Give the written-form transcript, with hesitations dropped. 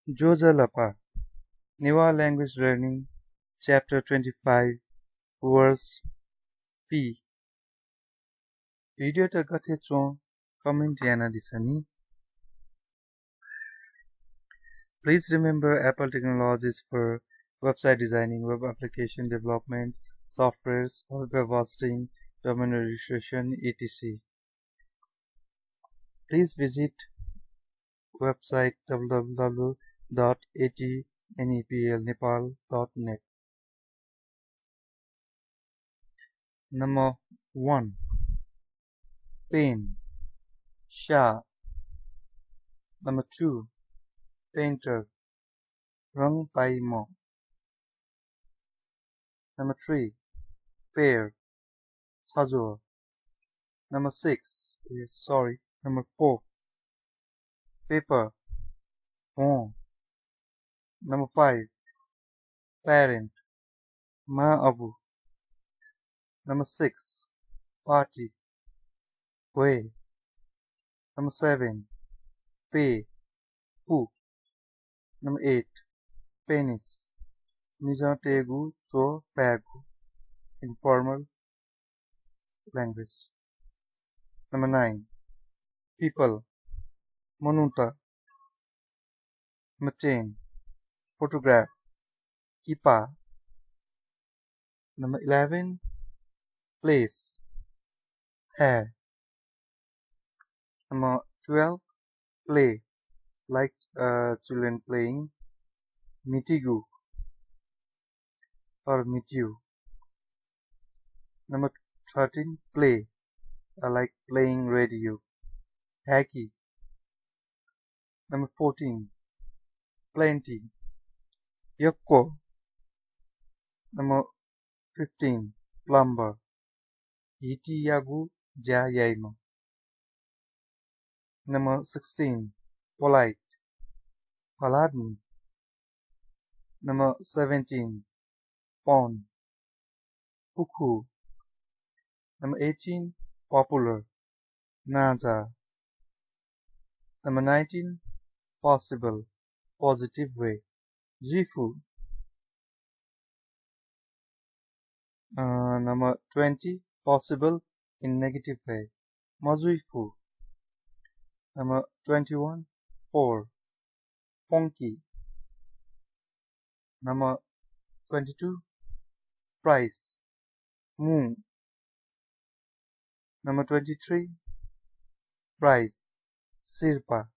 Jojalapa, Newa Language Learning, Chapter 25, Verse P. Video ta gathe chon comment yana disani. Please remember Apple Technologies for website designing, web application development, softwares, web hosting, domain registration, etc. Please visit website www.atneplnepal.net. Number 1. Pain. Sha. Number 2. Painter. Rang pai mo. Number 3. Pair. Chajo. Number 6. Number 4. Paper. Oh. Number 5. Parent. Ma abu. Number 6. Party. Way. Number 7. Pay. Poo. Number 8. Penis. Nijategu so pagu. Informal language. Number 9. People. Monuta. Number 10. Photograph. Kipa. Number 11. Place. Hair. Number 12. Play. Like children playing. Mitigu. Or meet you. Number 13. Play. Like playing radio. Hacky. Number 14. Plenty. Yokko. Number 15. Plumber. Iti yagu ja yaimo. Number 16. Polite. Paladin. Number 17. Pawn. Puku. Number 18. Popular. Naja. Number 19. Possible. Positive way. Jifu. Number 20. Possible in negative way. Mazuifu. Number 21. Poor. Ponky. Number 22. Price. Moon. Number 23. Price. Sirpa.